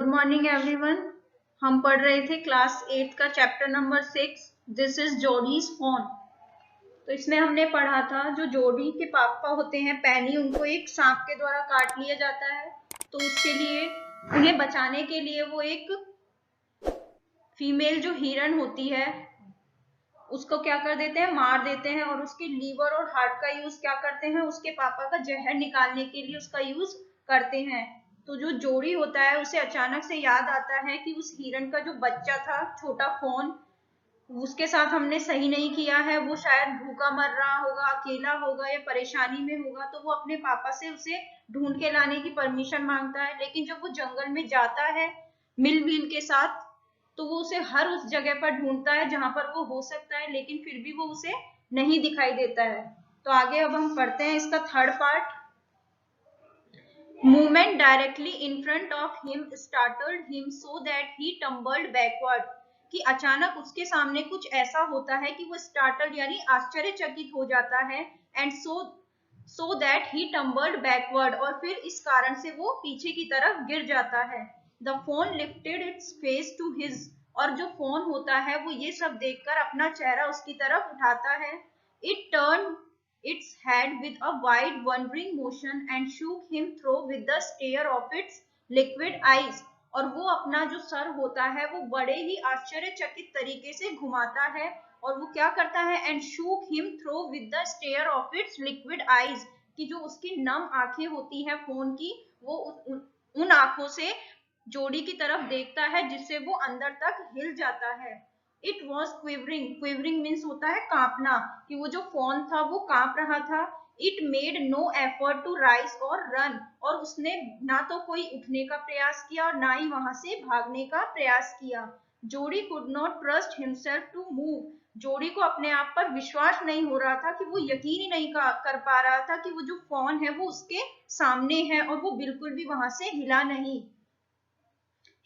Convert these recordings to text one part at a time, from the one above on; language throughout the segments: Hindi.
Morning everyone. हम पढ़ रहे थे क्लास 8 का chapter number 6, this is Jody's phone. तो इसमें हमने पढ़ा था जो जोडी के पापा होते हैं पैनी, उनको एक सांप के द्वारा काट लिया जाता है। तो उसके लिए उन्हें बचाने के लिए वो एक फीमेल जो हिरन होती है उसको क्या कर देते हैं, मार देते हैं, और उसके लीवर और हार्ट का यूज क्या करते हैं, उसके पापा का जहर निकालने के लिए उसका यूज करते हैं। तो जो जोड़ी होता है उसे अचानक से याद आता है कि उस हिरन का जो बच्चा था छोटा फोन, उसके साथ हमने सही नहीं किया है, वो शायद भूखा मर रहा होगा, अकेला होगा या परेशानी में होगा। तो वो अपने पापा से उसे ढूंढ के लाने की परमिशन मांगता है। लेकिन जब वो जंगल में जाता है मिल के साथ, तो वो उसे हर उस जगह पर ढूंढता है जहां पर वो हो सकता है, लेकिन फिर भी वो उसे नहीं दिखाई देता है। तो आगे अब हम पढ़ते हैं इसका third part. Movement directly in front of him startled him so that he tumbled backward। कि अचानक उसके सामने कुछ ऐसा होता है कि वो स्टार्टल्ड यानी आश्चर्यचकित हो जाता है, and so that he tumbled backward, और फिर इस कारण से वो पीछे की तरफ गिर जाता है। The fawn lifted its face to his, और जो फोन होता है वो ये सब देखकर अपना चेहरा उसकी तरफ उठाता है। It turn its head with a wide wondering motion and shook him through with the stare of its liquid eyes। और वो अपना जो सर होता है वो बड़े ही आश्चर्यचकित तरीके से घुमाता है, और वो क्या करता है, and shook him through with the stare of its liquid eyes, कि जो उसकी नम आंखें होती हैं फोन की, वो उन आंखों से जोड़ी की तरफ देखता है जिससे वो अंदर तक हिल जाता है। It was quivering, quivering means होता है कांपना, कि वो जो फोन था वो कांप रहा था। It made no effort to rise और रन, और उसने ना तो कोई उठने का प्रयास किया और ना ही वहां से भागने का प्रयास किया। Jody could not trust himself to move, Jody को अपने आप पर विश्वास नहीं हो रहा था, कि वो यकीन ही नहीं कर पा रहा था कि वो जो फोन है वो उसके सामने है और वो बिल्कुल भी वहां से हिला नहीं।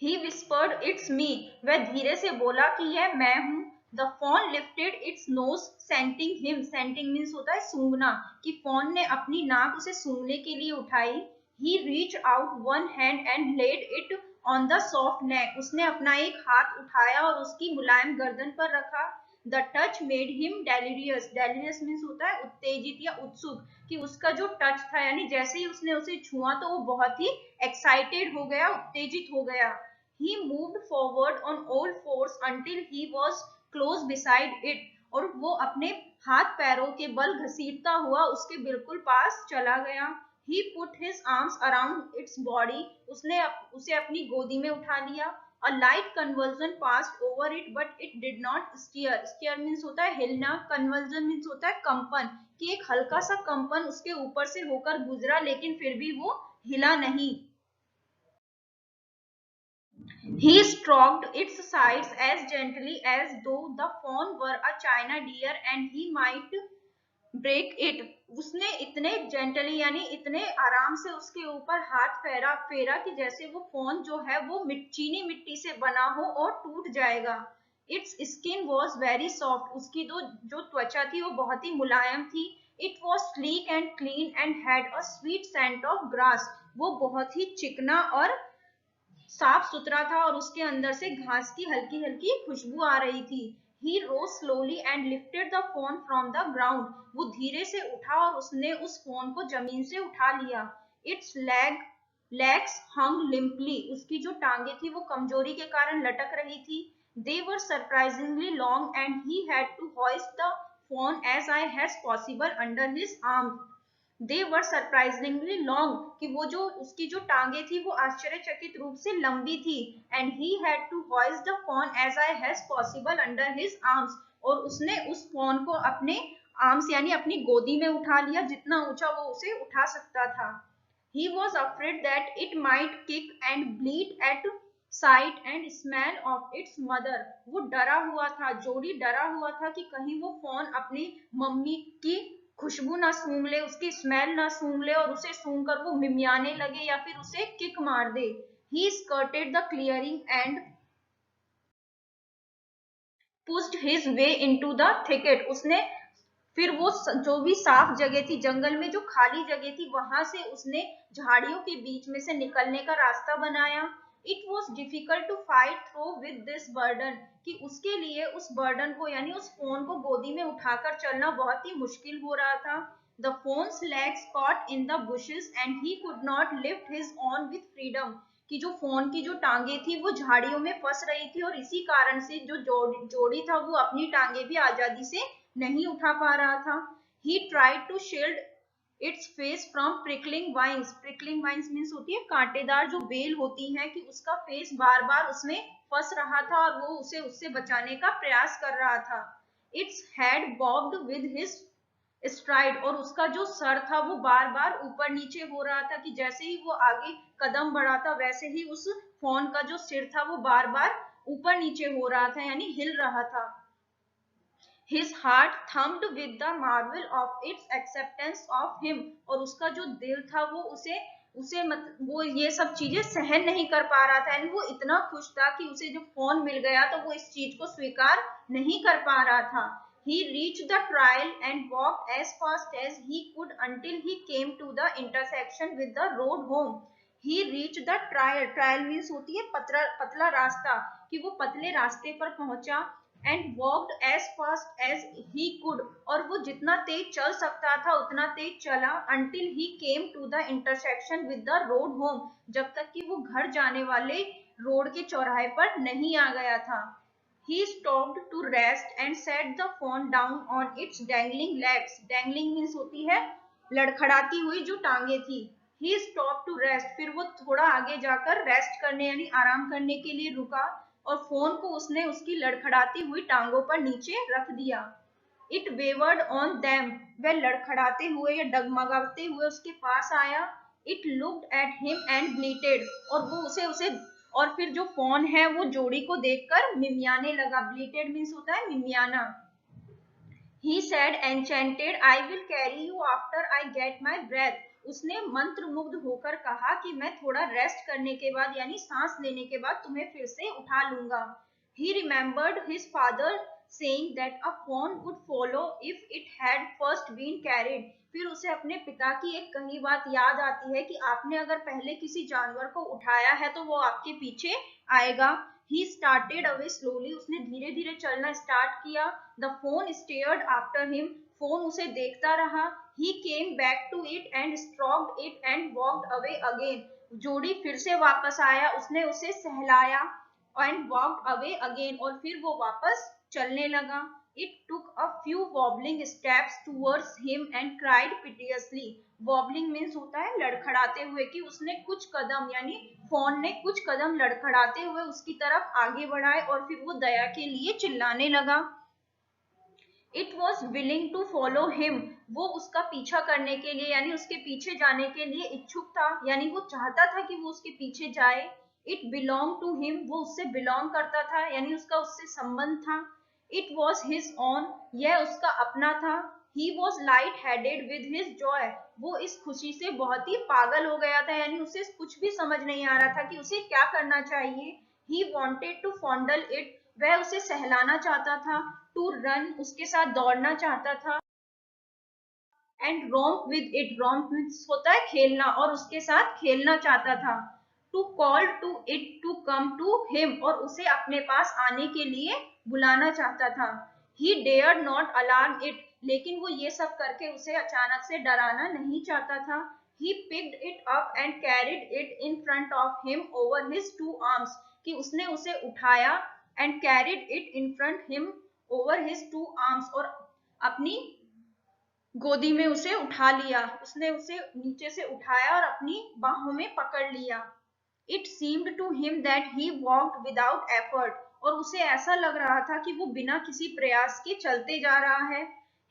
He whispered, "It's me." वह धीरे से बोला कि यह मैं हूँ। The fawn lifted its nose, scenting him. Scenting means होता है सूंघना, कि fawn ने अपनी नाक उसे सूंघने के लिए उठाई। He reached out one hand and laid it on the soft neck. उसने अपना एक हाथ उठाया और उसकी मुलायम गर्दन पर रखा। The touch made him delirious. Delirious means होता है उत्तेजित या उत्सुक, कि उसका जो टच था यानी जैसे ही उसने उसे छुआ तो वो बहुत ही एक्साइटेड हो गया, उत्तेजित हो गया। He moved forward on all fours until he was close beside it, और वो अपने हाथ पैरों के बल घसीटता हुआ उसके बिल्कुल पास चला गया। He put his arms around its body, उसने उसे अपनी गोदी में उठा लिया। A light convulsion passed over it, but it did not stir. Stir means होता है हिलना, convulsion means होता है कंपन, कि एक हल्का सा कंपन उसके ऊपर से होकर गुजरा, लेकिन फिर भी वो हिला नहीं। He stroked its sides as gently as though the fawn were a china deer and he might break it। उसने इतने जेंटली यानी इतने आराम से उसके ऊपर हाथ फेरा कि जैसे वो फोन जो है वो चीनी मिट्टी से बना हो और टूट जाएगा। Its skin was very soft, उसकी जो त्वचा थी वो बहुत ही मुलायम थी। It was sleek and clean and had a sweet scent of grass, वो बहुत ही चिकना और साफ सुथरा था और उसके अंदर से घास की हल्की हल्की खुशबू आ रही थी। He rose slowly and lifted the phone from the ground। वो धीरे से उठा और उसने उस फोन को जमीन से उठा लिया। Its legs hung limply, उसकी जो टांगे थी वो कमजोरी के कारण लटक रही थी। They were surprisingly long and he had to hoist the phone as high as possible under his arms। They were surprisingly long, कि वो जो उसकी जो टांगे थी वो आश्चर्यचकित रूप से लंबी थी। And he had to hoist the fawn as high as possible under his arms, और उसने उस फोन को अपने आर्म्स यानी अपनी गोदी में उठा लिया, जितना ऊंचा वो उसे उठा सकता था। He was afraid that it might kick and bleat at sight and smell of its mother. वो डरा हुआ था, जोड़ी डरा हुआ था कि कहीं वो फोन अपनी मम्मी की खुशबू ना सूंघ ले, उसकी स्मेल ना सूंघ ले और उसे सूंघ कर वो मिमियाने लगे या फिर उसे किक मार दे। He skirted the clearing and pushed his way into the thicket। उसने फिर वो जो भी साफ जगह थी, जंगल में जो खाली जगह थी, वहां से उसने झाड़ियों के बीच में से निकलने का रास्ता बनाया। It was difficult to fight through with this burden, कि उसके लिए उस बर्डन को यानी उस फोन को गोदी में उठाकर चलना बहुत ही मुश्किल हो रहा था। The phones legs caught in the bushes and he could not lift his own with freedom, कि जो फोन की जो टांगे थी वो झाड़ियों में फंस रही थी और इसी कारण से जो जोड़ी था वो अपनी टांगे भी आजादी से नहीं उठा पा रहा था। He tried to shield its face from prickling vines, prickling vines means होती है कांटेदार जो बेल होती है, कि उसका फेस बार बार उसमें फंस रहा था और वो उसे उससे बचाने का प्रयास कर रहा था। Its head barbed with his STRIDE, और उसका जो सर था वो बार बार ऊपर नीचे हो रहा था, कि जैसे ही वो आगे कदम बढ़ाता वैसे ही उस फोन का जो सिर था वो बार बार ऊपर नीचे हो रहा था यानी हिल रहा था। His heart thumped with the marvel of its acceptance of him, और उसका जो दिल था वो उसे उसे वो ये सब चीजें सहन नहीं कर पा रहा था, यानी वो इतना खुश था कि उसे जब फोन मिल गया तो वो इस चीज को स्वीकार नहीं कर पा रहा था। He reached the trail and walked as fast as he could until he came to the intersection with the road home. He reached the trail, trail means होती है पतला पतला रास्ता, कि वो पतले रास्ते पर पहुंचा and walked as fast as he could, और वो जितना तेज चल सकता था उतना तेज चला until he came to the intersection with the road home, जब तक कि वो घर जाने वाले रोड के चौराहे पर नहीं आ गया था। He stopped to rest and set the phone down on its dangling legs. Dangling means होती है लड़खड़ाती हुई जो टांगे थी। He stopped to rest, फिर वो थोड़ा आगे जाकर रेस्ट करने यानी आराम करने के लिए रुका और फोन को उसने उसकी लड़खड़ाती हुई टांगों पर नीचे रख दिया। इट वेवर्ड ऑन देम, वह लड़खड़ाते हुए या डगमगाते हुए उसके पास आया। It looked at him and bleated, और वो उसे और फिर जो फोन है वो जोड़ी को देखकर मिमियाने लगा। ब्लीटेड मीन्स होता है मिमियाना। He said enchanted, I will carry you after I get my breath. उसने मंत्र मुग्ध होकर कहा कि मैं थोड़ा रेस्ट करने के बाद यानी सांस लेने के बाद तुम्हें फिर से उठा लूंगा। He remembered his father saying that a fawn would follow if it had first been carried. फिर उसे अपने पिता की एक कही बात याद आती है कि आपने अगर पहले किसी जानवर को उठाया है तो वो आपके पीछे आएगा। He started away slowly, उसने धीरे धीरे चलना स्टार्ट किया। The phone stared after him, phone उसे देखता रहा। He came back to it and stroked it and walked away again. जोड़ी फिर से वापस आया, उसने उसे सहलाया and walked away again, और फिर वो वापस चलने लगा। It took a few wobbling steps towards him and cried piteously. Wobbling means होता है लड़खड़ाते हुए, कि उसने कुछ कदम यानी फोन ने कुछ कदम लड़खड़ाते हुए उसकी तरफ आगे बढ़ाए और फिर वो दया के लिए चिल्लाने लगा। It was willing to follow him, वो उसका पीछा करने के लिए यानी उसके पीछे जाने के लिए इच्छुक था, यानी वो चाहता था कि वो उसके पीछे जाए। इट बिलोंग टू हिम, वो उससे बिलोंग करता था यानी उसका उससे संबंध था। इट वॉज हिज ओन, यह उसका अपना था। He was light headed with his Joy, वो इस खुशी से बहुत ही पागल हो गया था यानी उसे कुछ भी समझ नहीं आ रहा था कि उसे क्या करना चाहिए। ही वॉन्टेड टू फॉन्डल इट, वह उसे सहलाना चाहता था। टू रन, उसके साथ दौड़ना चाहता था। And romp with it, romp होता है खेलना, और उसके साथ खेलना चाहता था। To call to it to come to him, और उसे अपने पास आने के लिए बुलाना चाहता था। He dare not alarm it, लेकिन वो ये सब करके उसे अचानक से डराना नहीं चाहता था। He picked it up and carried it in front of him over his two arms, कि उसने उसे उठाया and carried it in front him over his two arms, और अपनी गोदी में उसे उठा लिया। उसने उसे नीचे से उठाया और अपनी बाहों में पकड़ लिया। It seemed to him that he walked without effort, और उसे ऐसा लग रहा था कि वो बिना किसी प्रयास के चलते जा रहा है।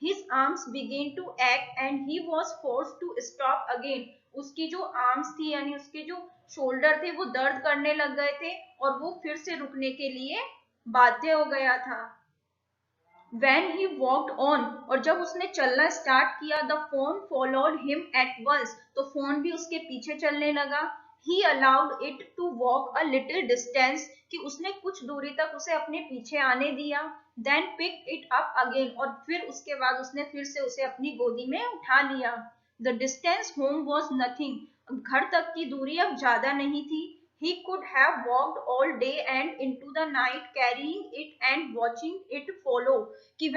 हिज आर्म्स बिगेन टू एक्ट and he was forced to stop again, उसकी जो आर्म्स थी यानी उसके जो शोल्डर थे वो दर्द करने लग गए थे और वो फिर से रुकने के लिए बाध्य हो गया था। When he walked on, और जब उसने चलना स्टार्ट किया, the phone followed him at once, तो फोन भी उसके पीछे चलने लगा। He allowed it to walk a little distance, कि उसने कुछ दूरी तक उसे अपने पीछे आने दिया। Then picked it up again, और फिर उसके बाद उसने फिर से उसे अपनी गोदी में उठा लिया। The distance home was nothing, घर तक की दूरी अब ज्यादा नहीं थी। He could have walked all day and into the night carrying it and watching it follow, कि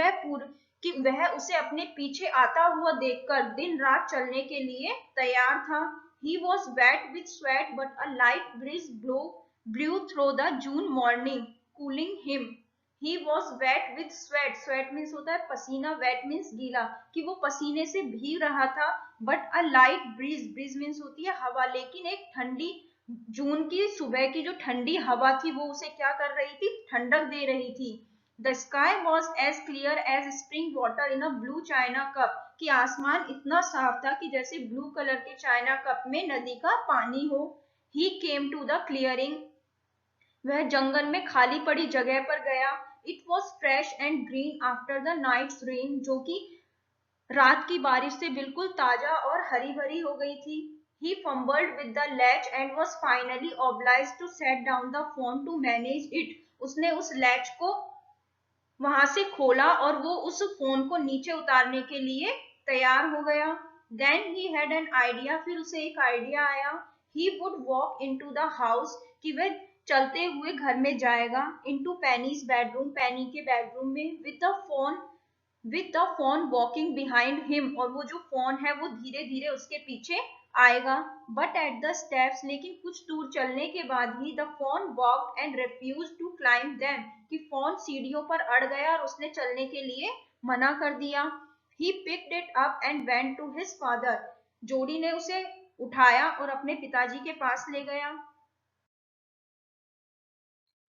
वह उसे अपने पीछे आता हुआ देखकर दिन रात चलने के लिए तैयार था. He was wet with sweat, but a light breeze blew through the June morning, cooling him. He was wet with sweat. Sweat means होता है पसीना, wet means गीला, कि वो पसीने से भीग रहा था. But a light breeze means होती है हवा, लेकिन एक ठंडी जून की सुबह की जो ठंडी हवा थी वो उसे क्या कर रही थी, ठंडक दे रही थी. The sky was as clear as spring water in a blue china cup, कि आसमान इतना साफ था कि जैसे ब्लू कलर के चाइना कप में नदी का पानी हो. He came to the clearing. वह जंगल में खाली पड़ी जगह पर गया. It was fresh and green after the night's rain, जो कि रात की बारिश से बिल्कुल ताजा और हरी भरी हो गई थी. He fumbled with the latch and was finally obliged to set down the phone to manage it. उसने उस लैच को वहां से खोला और वो उस फोन को नीचे उतारने के लिए तैयार हो गया. Then he had an idea. फिर उसे एक आइडिया आया. He would walk into the house, कि वह चलते हुए घर में जाएगा. Into Penny's bedroom, पेनी के बेडरूम में. With the phone walking behind him, और वो जो फोन है वो धीरे धीरे उसके पीछे आएगा. But at the steps, लेकिन कुछ दूर चलने के बाद ही the phone walked and refused to climb them, कि फोन सीढ़ियों पर अड़ गया और उसने चलने के लिए मना कर दिया. He picked it up and went to his father. जोडी ने उसे उठाया और अपने पिताजी के पास ले गया.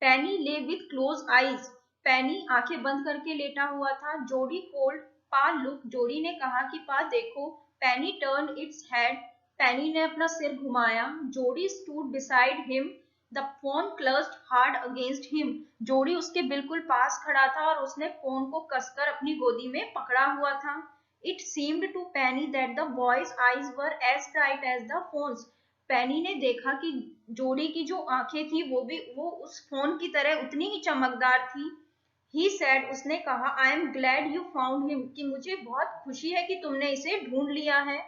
पेनी ले विथ क्लोज आईज. पेनी आंखें बंद करके लेटा हुआ था. जोडी कोल्ड पा लुक. जोडी ने कहा कि पा देखो. Penny turn its head. Penny ने अपना सिर घुमाया. Jody stood beside him. The fawn clasped hard against him. Jody उसके बिल्कुल पास खड़ा था और उसने फोन को कसकर अपनी गोदी में पकड़ा हुआ था. It seemed to Penny that the boy's eyes were as bright as the fawn's. Penny ने देखा कि जोडी की जो आंखें थी वो उस फोन की तरह उतनी ही चमकदार थी. He said. उसने कहा, I am glad you found him, कि मुझे बहुत खुशी है कि तुमने इसे ढूंढ लिया है.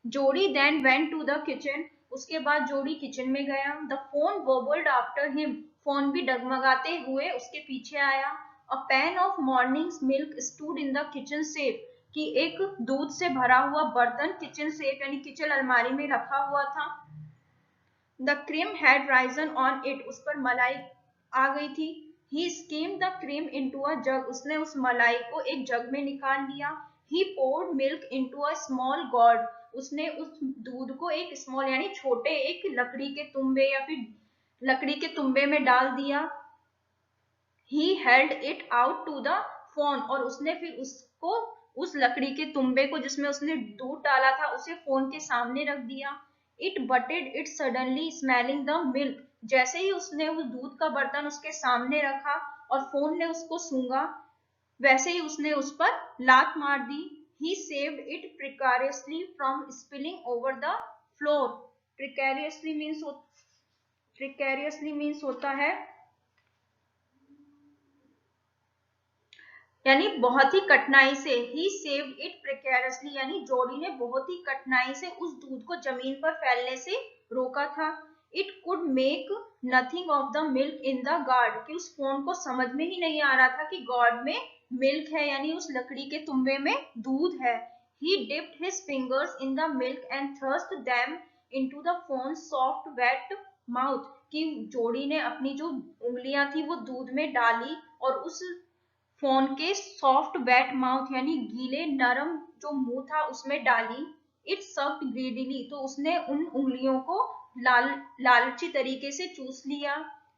Jody then went to the kitchen. उसके बाद जोडी किचन में गया. The fawn wobbled after him. Fawn भी डगमगाते हुए उसके पीछे आया. A pan of morning's milk stood in the kitchen safe, कि एक दूध से भरा हुआ बर्तन किचन सेफ यानी किचन अलमारी में रखा हुआ था. The cream had risen on it. उस पर मलाई आ गई थी. He skimmed the cream into a jug. उसने उस मलाई को एक जग में निकाल लिया. He poured milk into a small gourd. उसने उस दूध को एक स्मॉल यानी छोटे एक लकड़ी के तुंबे या फिर लकड़ी के तुंबे में डाल दिया. He held it out to the phone. और उसने फिर उसको उस लकड़ी के तुंबे को जिसमें उसने दूध डाला था उसे फोन के सामने रख दिया. It butted it suddenly, smelling the milk. जैसे ही उसने उस दूध का बर्तन उसके सामने रखा और फोन ने उसको सूंघा, वैसे ही उसने उस पर लात मार दी. He saved it precariously from spilling over the floor. Precariously means होता है यानी बहुत ही कठिनाई से. ही सेव्ड इट प्रिकैरियसली यानी जोडी ने बहुत ही कठिनाई से उस दूध को जमीन पर फैलने से रोका था. It could make nothing of the milk in the guard, कि उस फोन को समझ में ही नहीं आ रहा था कि गार्ड में मिल्क है यानी उस लकड़ी के तुंबे में दूध है. He dipped his fingers in the milk and thrust them into the fawn soft wet mouth, कि जोडी ने अपनी जो उंगलियां थी वो दूध में डाली और उस फोन के सॉफ्ट वेट माउथ यानी गीले नरम जो मुंह था उसमें डाली. इट सक्ड ग्रीडीली, तो उसने उन उंगलियों को लालची तरीके से चूस लिया.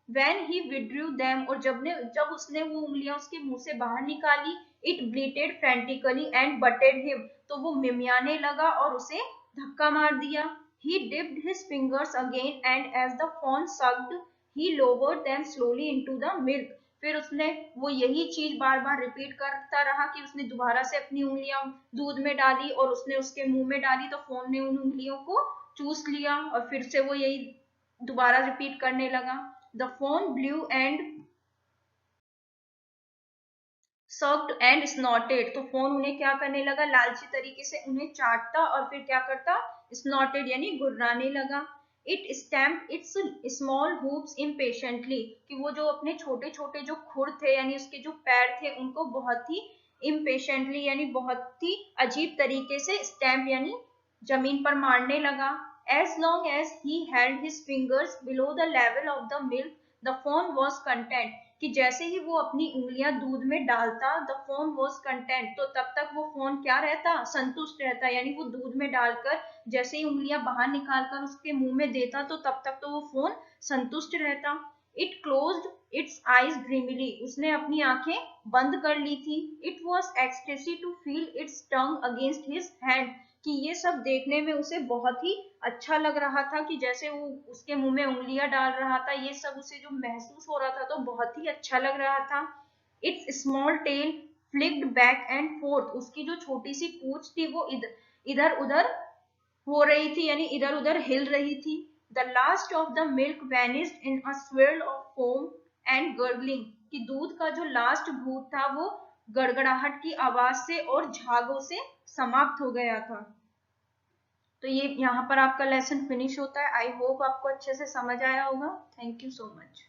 When he withdrew them, और जब उसने वो उंगलियां उसके मुंह से बाहर निकाली. It bleated frantically and butted him, तो वो मिमियाने लगा और उसे धक्का मार दिया. He dipped his fingers again and as the fawn sucked, he lowered them slowly into the milk. फिर उसने वो यही चीज बार बार रिपीट करता रहा कि उसने दोबारा से अपनी उंगलियां दूध में डाली और उसने उसके मुंह में डाली तो फोन ने उन उंगलियों को चूस लिया और फिर से वो यही दोबारा रिपीट करने लगा. The phone blue and sucked and स्नॉटेड, तो फोन उन्हें क्या करने लगा, लालची तरीके से उन्हें चाटता और फिर क्या करता, स्नॉटेड यानी गुर्राने लगा. It stamped it's small hoops impatiently, कि वो जो अपने छोटे छोटे जो खुर थे यानी उसके जो पैर थे उनको बहुत ही इम्पेशेंटली यानी बहुत ही अजीब तरीके से स्टैम्प यानी जमीन पर मारने लगा। As long as he held his fingers below the level of the milk the fawn was content, कि जैसे ही वो अपनी उंगलियां दूध में डालता द फोन वॉज कंटेंट, तो तब तक वो फोन क्या रहता, संतुष्ट रहता, यानी वो दूध में डालकर जैसे ही उंगलियां बाहर निकालकर उसके मुंह में देता तो तब तक तो वो फोन संतुष्ट रहता। It closed its eyes dreamily, उसने अपनी आंखें बंद कर ली थी। It was ecstasy to feel its tongue against his hand, कि ये सब देखने में उसे बहुत ही अच्छा लग रहा था, कि जैसे वो उसके मुंह में उंगलियां डाल रहा था, ये सब उसे जो महसूस हो रहा था तो बहुत ही अच्छा लग रहा था। It's small tell flicked back and fourth, उसकी जो छोटी सी पूंछ थी वो इधर उधर हो रही थी यानी इधर उधर हिल रही थी। The last of the milk vanished in a swirl of foam and gargling, कि दूध का जो लास्ट घूंट था वो गड़गड़ाहट की आवाज से और झागों से समाप्त हो गया था। तो ये यहाँ पर आपका लेसन फिनिश होता है। आई होप आपको अच्छे से समझ आया होगा। Thank you so much.